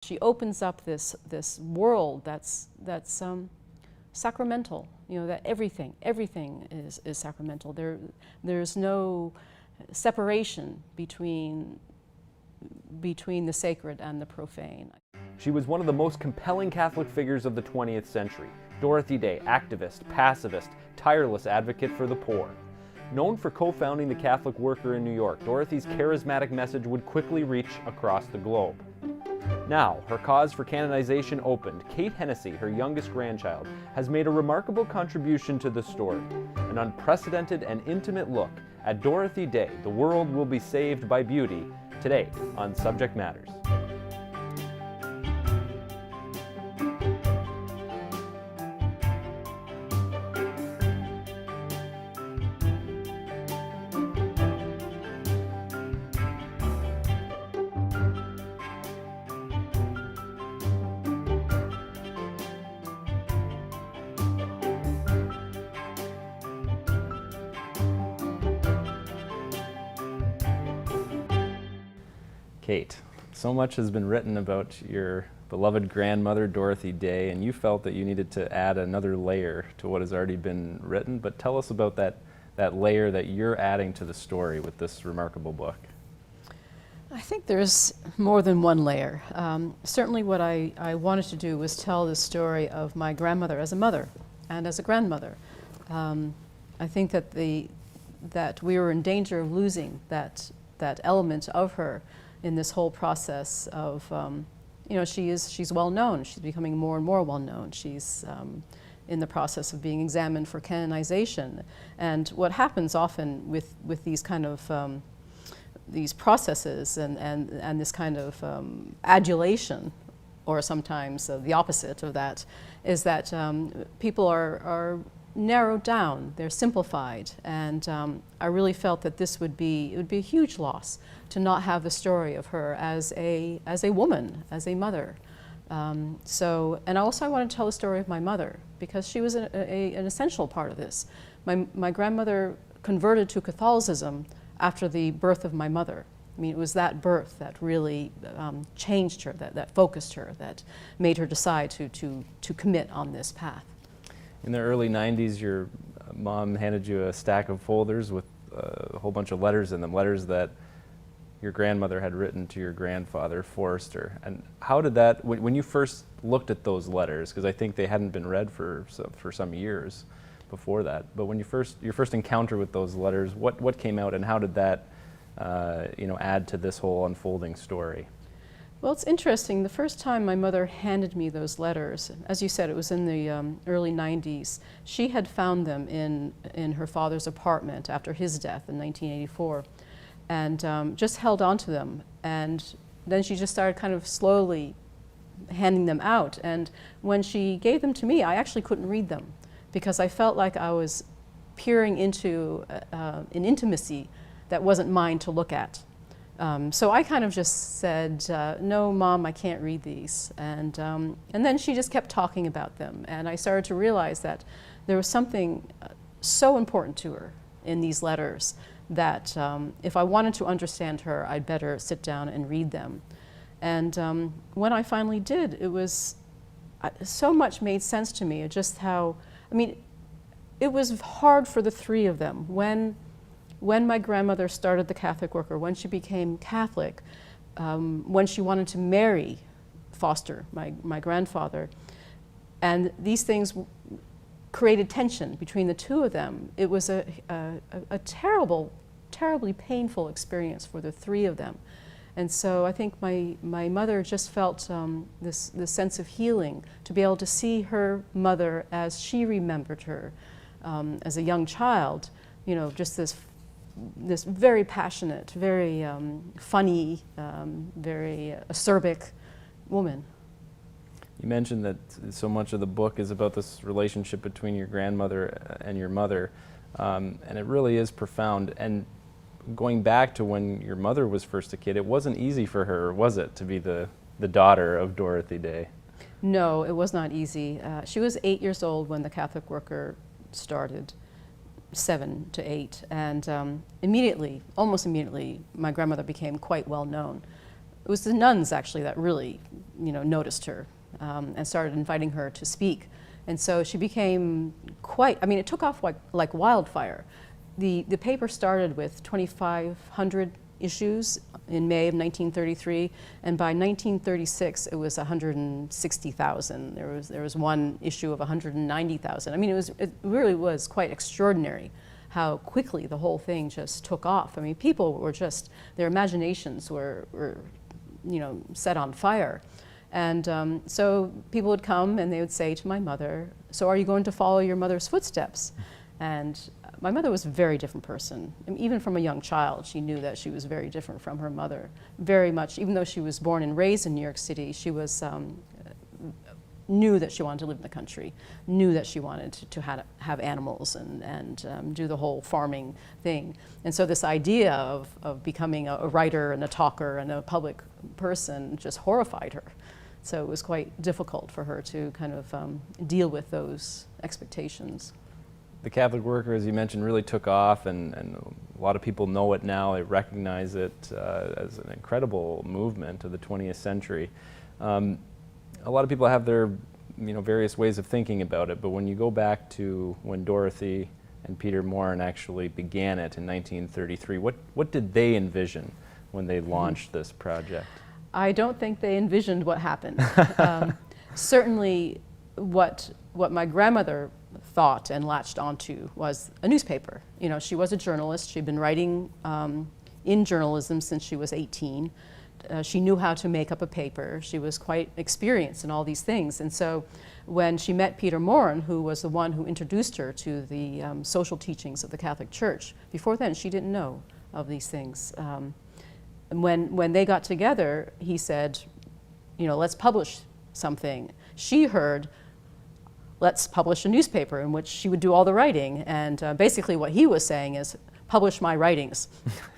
She opens up this world that's sacramental. You know, that everything is sacramental. There's no separation between the sacred and the profane. She was one of the most compelling Catholic figures of the 20th century. Dorothy Day, activist, pacifist, tireless advocate for the poor. Known for co-founding the Catholic Worker in New York, Dorothy's charismatic message would quickly reach across the globe. Now, her cause for canonization opened, Kate Hennessy, her youngest grandchild, has made a remarkable contribution to the story. An unprecedented and intimate look at Dorothy Day, The World Will Be Saved by Beauty, today on Subject Matters. Kate, so much has been written about your beloved grandmother, Dorothy Day, and you felt that you needed to add another layer to what has already been written, but tell us about that layer that you're adding to the story with this remarkable book. I think there's more than one layer. Certainly what I wanted to do was tell the story of my grandmother as a mother and as a grandmother. I think that that we were in danger of losing that element of her in this whole process of, you know, she's well known. She's becoming more and more well known. She's in the process of being examined for canonization. And what happens often with these kind of these processes and this kind of adulation, or sometimes the opposite of that, is that people are narrowed down, they're simplified, and I really felt that it would be a huge loss to not have the story of her as a woman, as a mother. And also I wanted to tell the story of my mother, because she was an essential part of this. My grandmother converted to Catholicism after the birth of my mother. I mean, it was that birth that really changed her, that focused her, that made her decide to commit on this path. In the early 90s, your mom handed you a stack of folders with a whole bunch of letters in them, letters that your grandmother had written to your grandfather, Forrester. And how did that, when you first looked at those letters, because I think they hadn't been read for some years before that, but when your first encounter with those letters, what came out, and how did that add to this whole unfolding story? Well, it's interesting. The first time my mother handed me those letters, as you said, it was in the early 90s. She had found them in her father's apartment after his death in 1984, and just held on to them. And then she just started kind of slowly handing them out. And when she gave them to me, I actually couldn't read them, because I felt like I was peering into an intimacy that wasn't mine to look at. So I kind of just said, no, Mom, I can't read these. And then she just kept talking about them. And I started to realize that there was something so important to her in these letters that if I wanted to understand her, I'd better sit down and read them. And when I finally did, it was so much made sense to me, just how, I mean, it was hard for the three of them. When my grandmother started the Catholic Worker, when she became Catholic, when she wanted to marry Foster, my grandfather, and these things created tension between the two of them. It was a terribly painful experience for the three of them. And so I think my mother just felt this sense of healing, to be able to see her mother as she remembered her as a young child, you know, just this very passionate, very funny, very acerbic woman. You mentioned that so much of the book is about this relationship between your grandmother and your mother, and it really is profound. And going back to when your mother was first a kid, it wasn't easy for her, was it, to be the daughter of Dorothy Day? No, it was not easy. She was 8 years old when the Catholic Worker started. 7 to 8, and almost immediately, my grandmother became quite well known. was the nuns actually that really, noticed her and started inviting her to speak. And so she became quite, it took off like wildfire. The paper started with 2,500 issues in May of 1933, and by 1936 it was 160,000. There was one issue of 190,000. It really was quite extraordinary how quickly the whole thing just took off. People were just, their imaginations were set on fire. And so people would come and they would say to my mother, "So are you going to follow your mother's footsteps?" And my mother was a very different person. Even from a young child, she knew that she was very different from her mother. Very much, even though she was born and raised in New York City, she was knew that she wanted to live in the country, knew that she wanted to have animals and do the whole farming thing. And so this idea of becoming a writer and a talker and a public person just horrified her. So it was quite difficult for her to kind of deal with those expectations. The Catholic Worker, as you mentioned, really took off, and a lot of people know it now. They recognize it as an incredible movement of the 20th century. A lot of people have their various ways of thinking about it, but when you go back to when Dorothy and Peter Morin actually began it in 1933, what did they envision when they launched this project? I don't think they envisioned what happened. Certainly what my grandmother thought and latched onto was a newspaper. She was a journalist. She'd been writing in journalism since she was 18. She knew how to make up a paper. She was quite experienced in all these things. And so when she met Peter Morin, who was the one who introduced her to the social teachings of the Catholic Church, before then she didn't know of these things. And when they got together, he said, let's publish something. She heard, let's publish a newspaper in which she would do all the writing. And basically what he was saying is, publish my writings.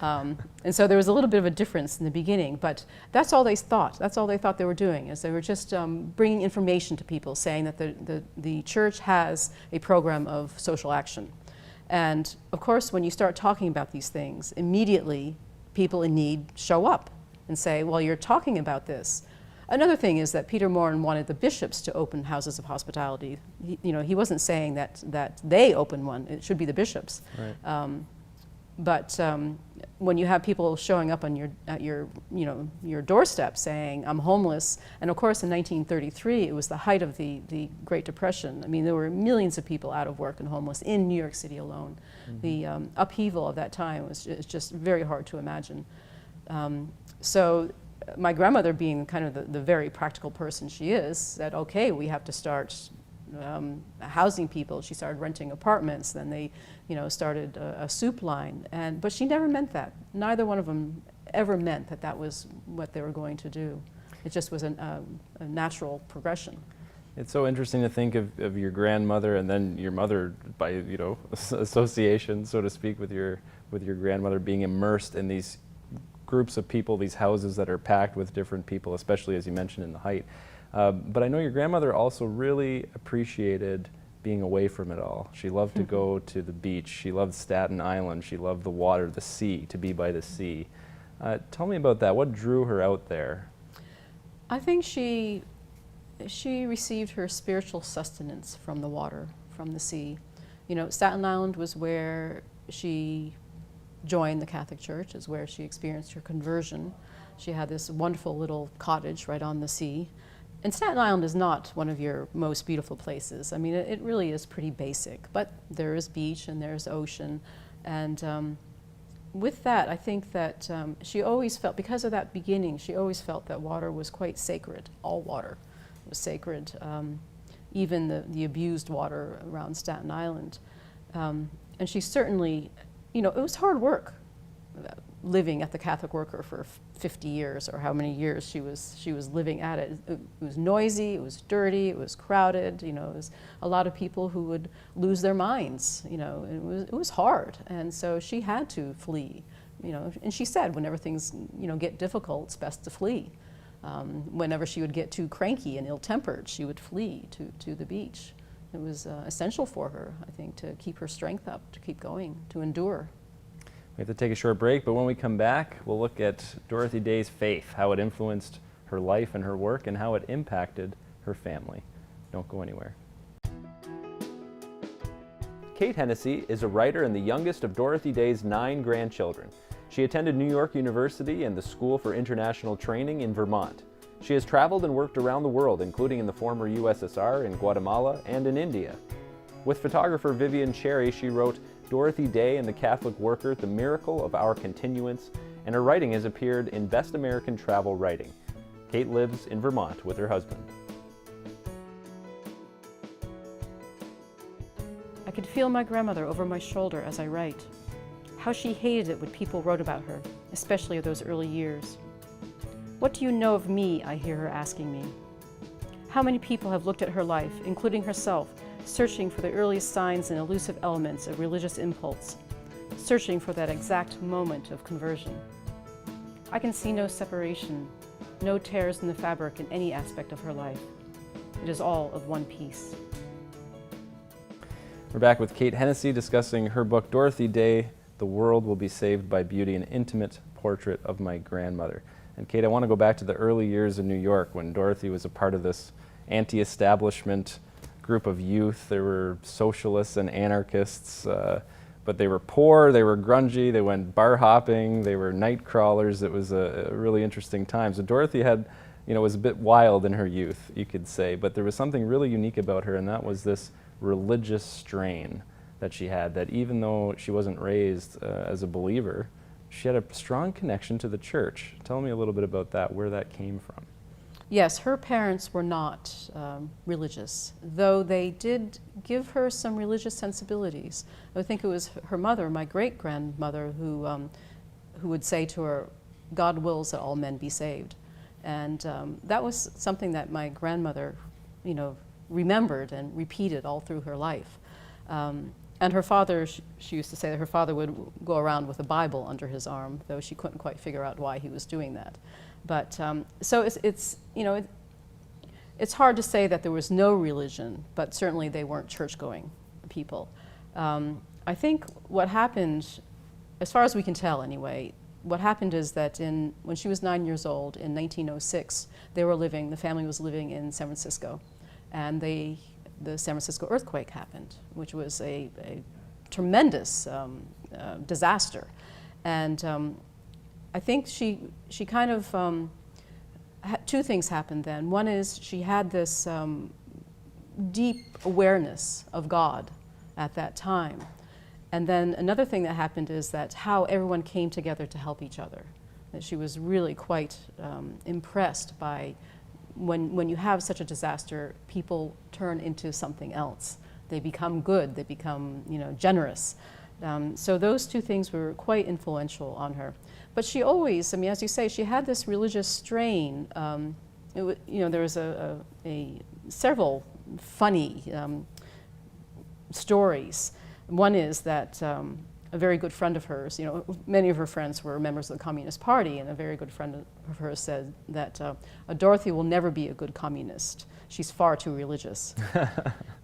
And so there was a little bit of a difference in the beginning, but that's all they thought. That's all they thought they were doing, is they were just bringing information to people, saying that the church has a program of social action. And of course, when you start talking about these things, immediately people in need show up and say, well, you're talking about this. Another thing is that Peter Morin wanted the bishops to open houses of hospitality. He wasn't saying that they open one, it should be the bishops. Right. But when you have people showing up on your doorstep saying, I'm homeless, and of course in 1933 it was the height of the Great Depression. There were millions of people out of work and homeless in New York City alone. Mm-hmm. The upheaval of that time was just very hard to imagine. So my grandmother, being kind of the very practical person she is, said, okay, we have to start housing people. She started renting apartments. Then they, started a soup line. But she never meant that. Neither one of them ever meant that that was what they were going to do. It just was a natural progression. It's so interesting to think of your grandmother and then your mother, by association, so to speak, with your grandmother, being immersed in these groups of people, these houses that are packed with different people, especially as you mentioned in the height. But I know your grandmother also really appreciated being away from it all. She loved to go to the beach. She loved Staten Island. She loved the water, the sea, to be by the sea. Tell me about that. What drew her out there? I think she received her spiritual sustenance from the water, from the sea. Staten Island was where she joined the Catholic Church, is where she experienced her conversion. She had this wonderful little cottage right on the sea. And Staten Island is not one of your most beautiful places. It really is pretty basic, but there is beach and there's ocean. And with that, I think that she always felt, because of that beginning, she always felt that water was quite sacred. All water was sacred, even the abused water around Staten Island. And she certainly, it was hard work living at the Catholic Worker for 50 years, or how many years she was living at it. It was noisy, it was dirty, it was crowded. It was a lot of people who would lose their minds. It was hard, and so she had to flee. And she said, whenever things get difficult, it's best to flee. Whenever she would get too cranky and ill-tempered, she would flee to the beach. It was essential for her, I think, to keep her strength up, to keep going, to endure. We have to take a short break, but when we come back, we'll look at Dorothy Day's faith, how it influenced her life and her work, and how it impacted her family. Don't go anywhere. Kate Hennessy is a writer and the youngest of Dorothy Day's 9 grandchildren. She attended New York University and the School for International Training in Vermont. She has traveled and worked around the world, including in the former USSR, in Guatemala, and in India. With photographer Vivian Cherry, she wrote Dorothy Day and the Catholic Worker, The Miracle of Our Continuance, and her writing has appeared in Best American Travel Writing. Kate lives in Vermont with her husband. I could feel my grandmother over my shoulder as I write. How she hated it when people wrote about her, especially those early years. What do you know of me, I hear her asking me. How many people have looked at her life, including herself, searching for the earliest signs and elusive elements of religious impulse, searching for that exact moment of conversion. I can see no separation, no tears in the fabric in any aspect of her life. It is all of one piece. We're back with Kate Hennessy discussing her book, Dorothy Day, The World Will Be Saved by Beauty, an intimate portrait of my grandmother. And Kate, I want to go back to the early years in New York when Dorothy was a part of this anti-establishment group of youth. There were socialists and anarchists, but they were poor, they were grungy, they went bar hopping, they were night crawlers. It was a really interesting time. So Dorothy had, was a bit wild in her youth, you could say, but there was something really unique about her, and that was this religious strain that she had, that even though she wasn't raised as a believer, she had a strong connection to the church. Tell me a little bit about that, where that came from. Yes, her parents were not religious, though they did give her some religious sensibilities. I think it was her mother, my great-grandmother, who would say to her, "God wills that all men be saved." And that was something that my grandmother, remembered and repeated all through her life. And her father, she used to say that her father would go around with a Bible under his arm, though she couldn't quite figure out why he was doing that. But so it's hard to say that there was no religion, but certainly they weren't church-going people. I think what happened, as far as we can tell anyway, what happened is that when she was 9 years old in 1906, the family was living in San Francisco, and the San Francisco earthquake happened, which was a tremendous disaster. And I think she kind of, two things happened then. One is she had this deep awareness of God at that time. And then another thing that happened is that how everyone came together to help each other. That she was really quite impressed by when you have such a disaster, people turn into something else. They become good, they become generous. So those two things were quite influential on her. But she always, as you say, she had this religious strain. There was several funny stories. One is that a very good friend of hers, many of her friends were members of the Communist Party, and a very good friend of hers said that Dorothy will never be a good communist. She's far too religious.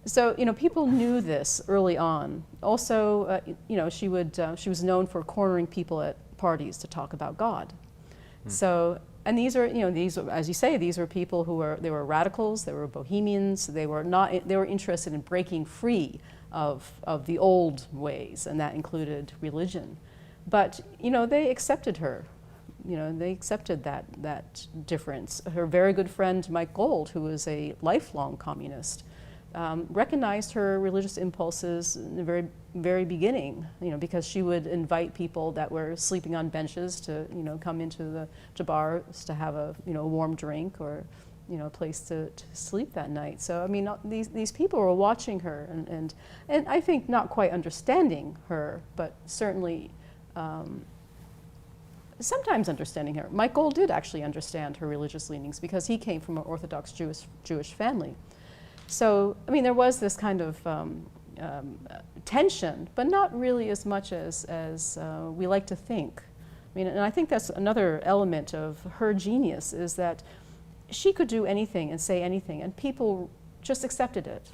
So, people knew this early on. Also, she was known for cornering people at parties to talk about God. So, and these are, as you say, these were people they were radicals, they were bohemians, they were interested in breaking free of the old ways, and that included religion. But, they accepted her. They accepted that difference. Her very good friend, Mike Gold, who was a lifelong communist, recognized her religious impulses in the very, very beginning, because she would invite people that were sleeping on benches to, come into the bars to have a, warm drink or, a place to sleep that night. So, these people were watching her and I think not quite understanding her, but certainly sometimes understanding her. Mike Gold did actually understand her religious leanings because he came from an Orthodox Jewish family. So, there was this kind of tension, but not really as much as we like to think. And I think that's another element of her genius, is that she could do anything and say anything, and people just accepted it,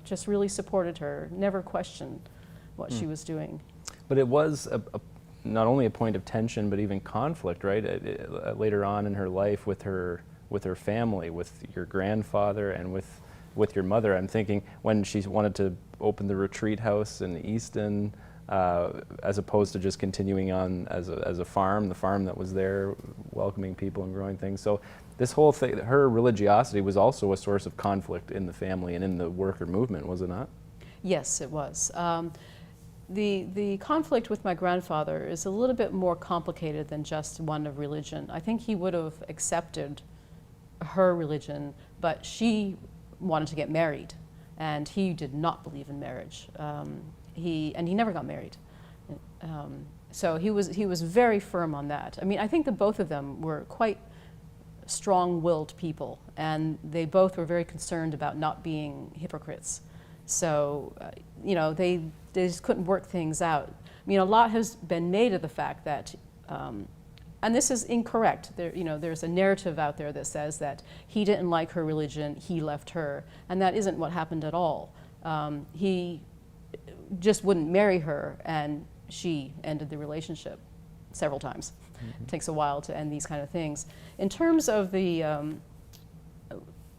just really supported her, never questioned what she was doing. But it was not only a point of tension, but even conflict, right? Later on in her life with her family, with your grandfather, and with your mother. I'm thinking when she wanted to open the retreat house in Easton, as opposed to just continuing on as a farm, the farm that was there, welcoming people and growing things. So this whole thing, her religiosity was also a source of conflict in the family and in the worker movement, was it not? Yes, it was. The conflict with my grandfather is a little bit more complicated than just one of religion. I think he would have accepted her religion, but she wanted to get married, and he did not believe in marriage. He never got married. So he was very firm on that. I mean, I think the both of them were quite strong-willed people, and they both were very concerned about not being hypocrites. So, you know, they just couldn't work things out. I mean, a lot has been made of the fact that, and this is incorrect. There's a narrative out there that says that he didn't like her religion, he left her, and that isn't what happened at all. He just wouldn't marry her, and she ended the relationship several times. Mm-hmm. It takes a while to end these kind of things. In terms of the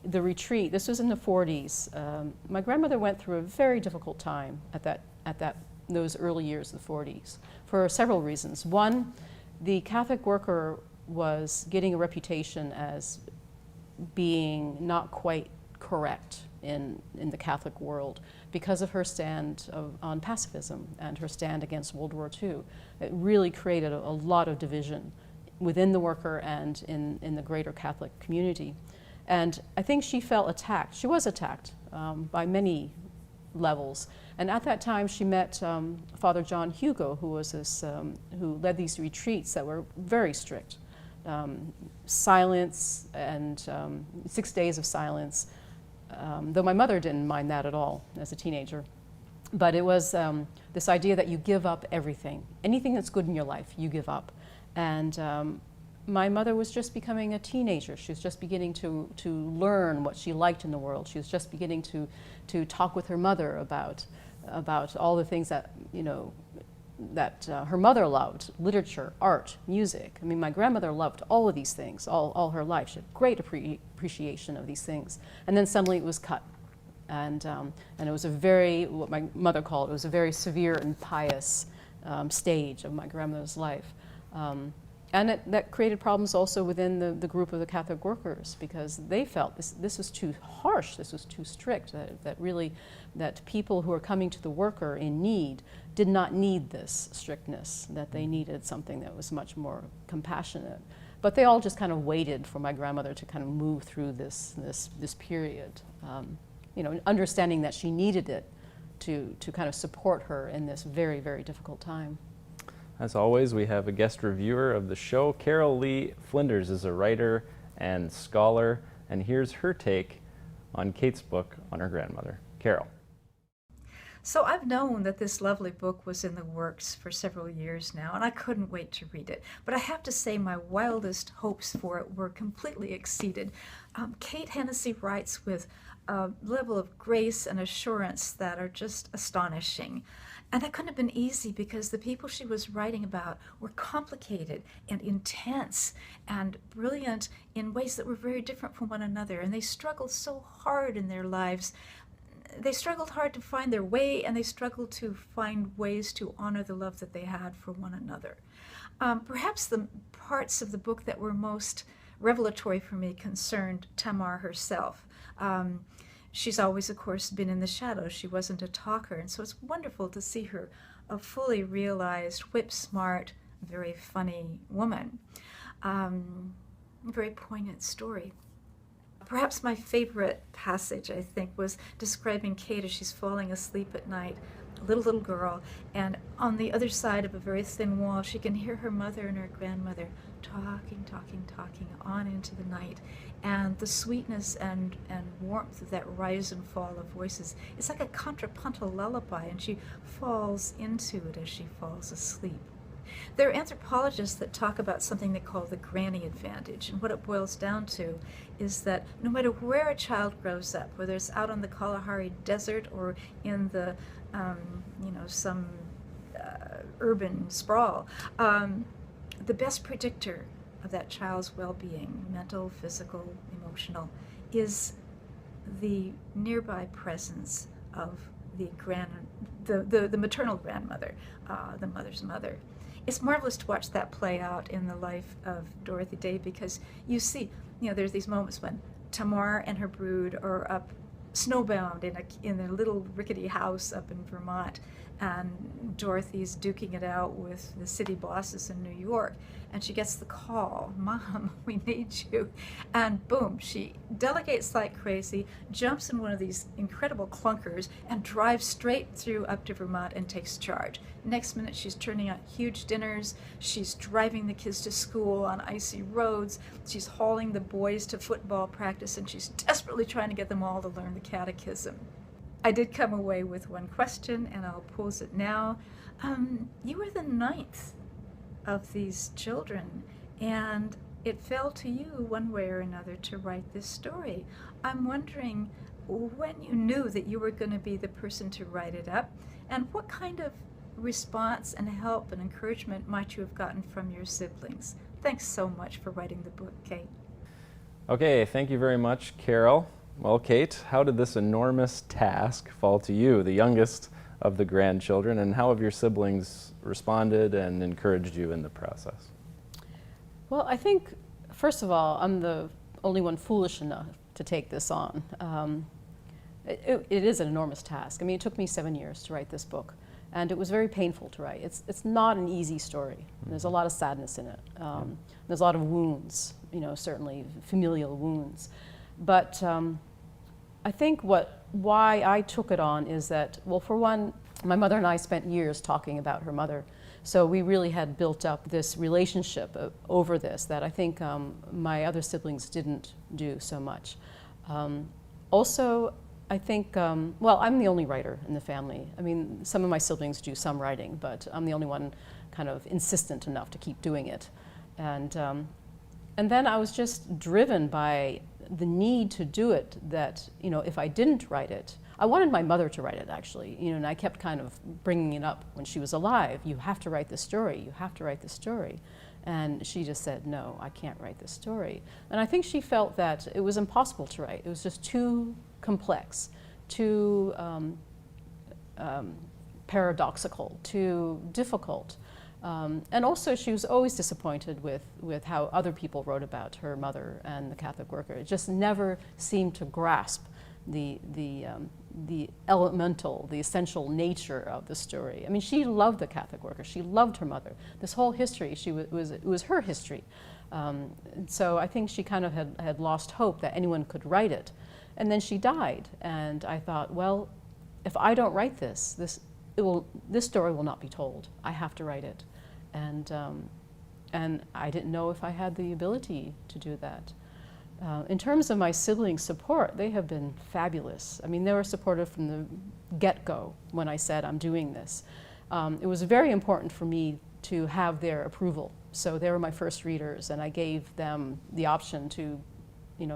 retreat, this was in the 40s. My grandmother went through a very difficult time at those early years of the 40s for several reasons. One, the Catholic worker was getting a reputation as being not quite correct in the Catholic world because of her stand on pacifism and her stand against World War II. It really created a lot of division within the worker and in the greater Catholic community. And I think she felt attacked. She was attacked by many levels. And at that time, she met Father John Hugo, who was who led these retreats that were very strict. Silence and 6 days of silence, though my mother didn't mind that at all as a teenager. But it was this idea that you give up everything. Anything that's good in your life, you give up. And my mother was just becoming a teenager. She was just beginning to learn what she liked in the world. She was just beginning to talk with her mother about all the things that, that her mother loved: literature, art, music. I mean, my grandmother loved all of these things all her life. She had great appreciation of these things. And then suddenly it was cut. And it was what my mother called, it was a very severe and pious stage of my grandmother's life. And that created problems also within the group of the Catholic workers, because they felt this was too harsh, this was too strict, that people who are coming to the worker in need did not need this strictness, that they needed something that was much more compassionate. But they all just kind of waited for my grandmother to kind of move through this period, understanding that she needed it to kind of support her in this very, very difficult time. As always, we have a guest reviewer of the show. Carol Lee Flinders is a writer and scholar, and here's her take on Kate's book on her grandmother. Carol. So I've known that this lovely book was in the works for several years now, and I couldn't wait to read it. But I have to say my wildest hopes for it were completely exceeded. Kate Hennessy writes with a level of grace and assurance that are just astonishing. And that couldn't have been easy because the people she was writing about were complicated and intense and brilliant in ways that were very different from one another. And they struggled so hard in their lives. They struggled hard to find their way, and they struggled to find ways to honor the love that they had for one another. Perhaps the parts of the book that were most revelatory for me concerned Tamar herself. She's always, of course, been in the shadows. She wasn't a talker, and so it's wonderful to see her a fully realized, whip-smart, very funny woman. A very poignant story. Perhaps my favorite passage, I think, was describing Kate as she's falling asleep at night, a little girl, and on the other side of a very thin wall, she can hear her mother and her grandmother talking on into the night. And the sweetness and warmth of that rise and fall of voices, it's like a contrapuntal lullaby, and she falls into it as she falls asleep. There are anthropologists that talk about something they call the granny advantage, and what it boils down to is that no matter where a child grows up, whether it's out on the Kalahari Desert or in the, some urban sprawl. The best predictor of that child's well-being, mental, physical, emotional, is the nearby presence of the maternal grandmother, the mother's mother. It's marvelous to watch that play out in the life of Dorothy Day, because you see, there's these moments when Tamar and her brood are up snowbound in a little rickety house up in Vermont, and Dorothy's duking it out with the city bosses in New York, and she gets the call, "Mom, we need you," and boom, she delegates like crazy, jumps in one of these incredible clunkers, and drives straight through up to Vermont and takes charge. Next minute, she's turning out huge dinners, she's driving the kids to school on icy roads, she's hauling the boys to football practice, and she's desperately trying to get them all to learn the catechism. I did come away with one question, and I'll pose it now. You were the ninth of these children, and it fell to you one way or another to write this story. I'm wondering when you knew that you were going to be the person to write it up, and what kind of response and help and encouragement might you have gotten from your siblings? Thanks so much for writing the book, Kate. Okay, thank you very much, Carol. Well, Kate, how did this enormous task fall to you, the youngest of the grandchildren, and how have your siblings responded and encouraged you in the process? Well, I think, first of all, I'm the only one foolish enough to take this on. It is an enormous task. I mean, it took me 7 years to write this book, and it was very painful to write. It's not an easy story. There's a lot of sadness in it. There's a lot of wounds, certainly familial wounds. But I think why I took it on is that, well, for one, my mother and I spent years talking about her mother. So we really had built up this relationship over this that I think my other siblings didn't do so much. Also, I think, well, I'm the only writer in the family. I mean, some of my siblings do some writing, but I'm the only one kind of insistent enough to keep doing it. And then I was just driven by the need to do it, that, if I didn't write it, I wanted my mother to write it, actually, and I kept kind of bringing it up when she was alive. You have to write this story. You have to write this story. And she just said, no, I can't write this story. And I think she felt that it was impossible to write. It was just too complex, too paradoxical, too difficult. And also, she was always disappointed with how other people wrote about her mother and the Catholic worker. It just never seemed to grasp the elemental, the essential nature of the story. I mean, she loved the Catholic worker. She loved her mother. This whole history, it was her history. So I think she kind of had lost hope that anyone could write it. And then she died, and I thought, well, if I don't write this story will not be told. I have to write it. And I didn't know if I had the ability to do that. In terms of my siblings' support, they have been fabulous. I mean, they were supportive from the get-go when I said I'm doing this. It was very important for me to have their approval. So they were my first readers, and I gave them the option to,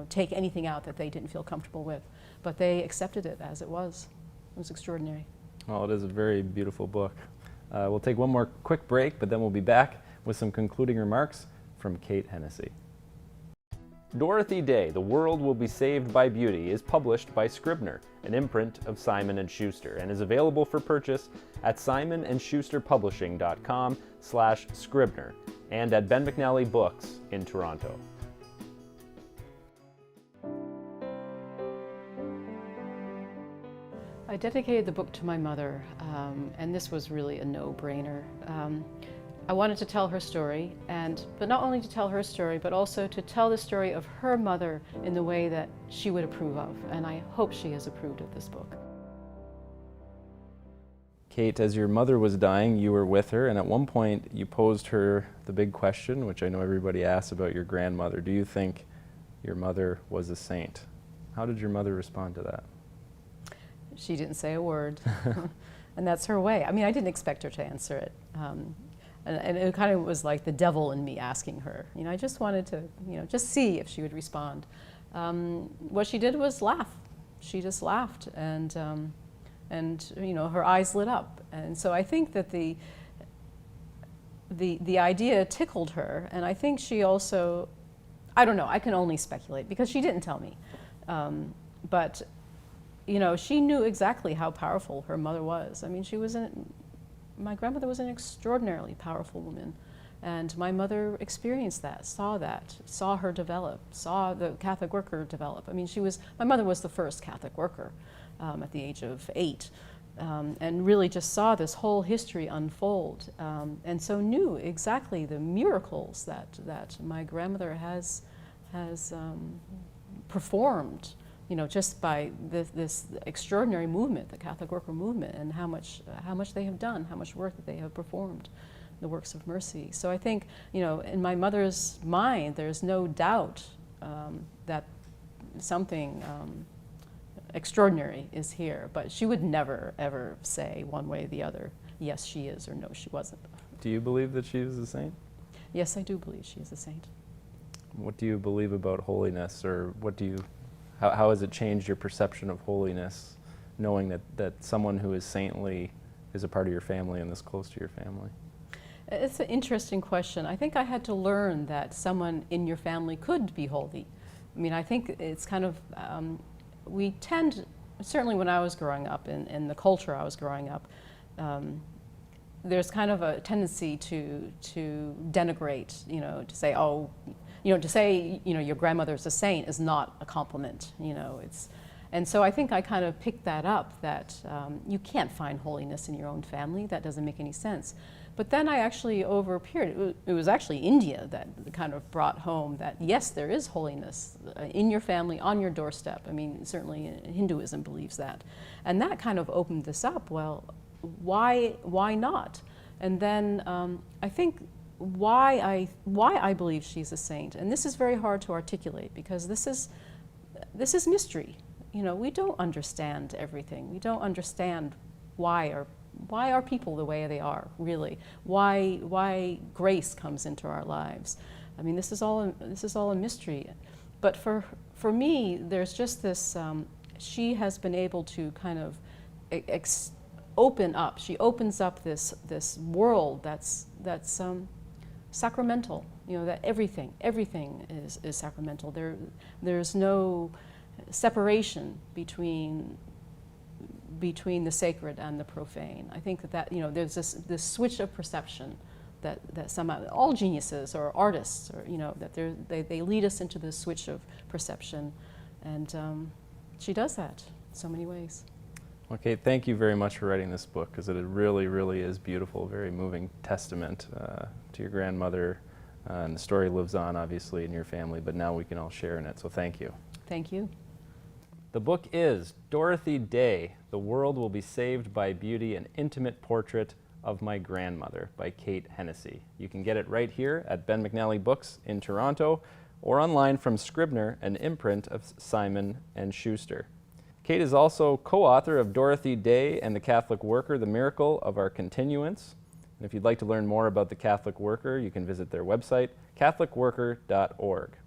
take anything out that they didn't feel comfortable with. But they accepted it as it was. It was extraordinary. Well, it is a very beautiful book. We'll take one more quick break, but then we'll be back with some concluding remarks from Kate Hennessy. Dorothy Day, The World Will Be Saved by Beauty is published by Scribner, an imprint of Simon & Schuster, and is available for purchase at simonandschusterpublishing.com/Scribner and at Ben McNally Books in Toronto. I dedicated the book to my mother, and this was really a no-brainer. I wanted to tell her story, but not only to tell her story, but also to tell the story of her mother in the way that she would approve of, and I hope she has approved of this book. Kate, as your mother was dying, you were with her, and at one point you posed her the big question, which I know everybody asks about your grandmother. Do you think your mother was a saint? How did your mother respond to that? She didn't say a word, and that's her way. I mean, I didn't expect her to answer it. And it kind of was like the devil in me asking her. I just wanted to, just see if she would respond. What she did was laugh. She just laughed, and her eyes lit up. And so I think that the idea tickled her, and I think she also, I don't know, I can only speculate because she didn't tell me. But, you know, she knew exactly how powerful her mother was. I mean, my grandmother was an extraordinarily powerful woman. And my mother experienced that, saw her develop, saw the Catholic worker develop. I mean, my mother was the first Catholic worker at the age of 8. And really just saw this whole history unfold, and so knew exactly the miracles that my grandmother has performed, you know, just by this extraordinary movement, the Catholic worker movement, and how much they have done, how much work that they have performed, the works of mercy. So I think, you know, in my mother's mind, there's no doubt that something extraordinary is here, but she would never ever say one way or the other, yes she is, or no she wasn't. Do you believe that she is a saint? Yes, I do believe she is a saint. What do you believe about holiness, or how has it changed your perception of holiness, knowing that someone who is saintly is a part of your family and this close to your family? It's an interesting question. I think I had to learn that someone in your family could be holy. I mean, I think it's kind of, we tend, certainly when I was growing up, in the culture I was growing up, there's kind of a tendency to denigrate, you know, to say, oh, you know, to say, you know, your grandmother's a saint is not a compliment, you know, and so I think I kind of picked that up, that you can't find holiness in your own family. That doesn't make any sense. But then I actually, over a period, it was actually India that kind of brought home that, yes, there is holiness in your family, on your doorstep. I mean, certainly Hinduism believes that. And that kind of opened this up. Well, why not? And then I think why I believe she's a saint, and this is very hard to articulate because this is mystery. You know, we don't understand everything. We don't understand why are people the way they are, really? Why grace comes into our lives? I mean, this is all a mystery. But for me, there's just this. She has been able to kind of open up. She opens up this world that's sacramental. You know, that everything is sacramental. There's no separation between the sacred and the profane. I think that you know, there's this switch of perception that somehow all geniuses or artists, or you know, that they lead us into this switch of perception, and she does that in so many ways. Okay, thank you very much for writing this book, because it really, really is beautiful, very moving testament to your grandmother, and the story lives on obviously in your family, but now we can all share in it, so thank you. Thank you. The book is Dorothy Day, The World Will Be Saved by Beauty, an intimate portrait of my grandmother by Kate Hennessy. You can get it right here at Ben McNally Books in Toronto, or online from Scribner, an imprint of Simon & Schuster. Kate is also co-author of Dorothy Day and the Catholic Worker, The Miracle of Our Continuance. And if you'd like to learn more about the Catholic Worker, you can visit their website, catholicworker.org.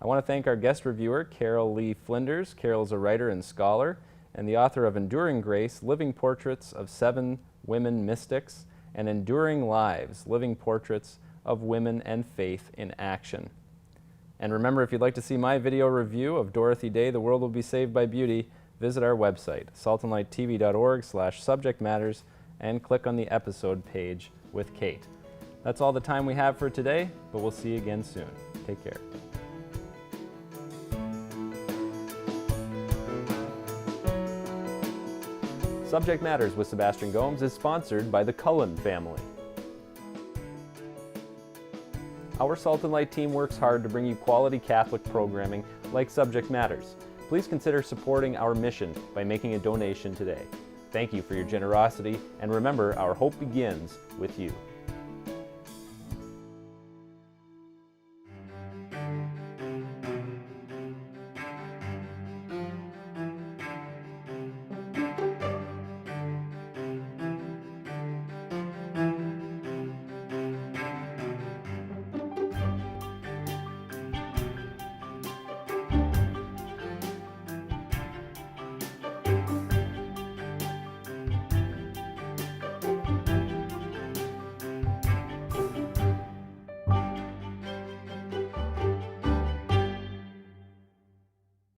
I want to thank our guest reviewer, Carol Lee Flinders. Carol is a writer and scholar, and the author of Enduring Grace, Living Portraits of 7 Women Mystics, and Enduring Lives, Living Portraits of Women and Faith in Action. And remember, if you'd like to see my video review of Dorothy Day, The World Will Be Saved by Beauty, visit our website, saltandlighttv.org/subjectmatters, and click on the episode page with Kate. That's all the time we have for today, but we'll see you again soon. Take care. Subject Matters with Sebastian Gomes is sponsored by the Cullen family. Our Salt and Light team works hard to bring you quality Catholic programming like Subject Matters. Please consider supporting our mission by making a donation today. Thank you for your generosity, and remember, our hope begins with you.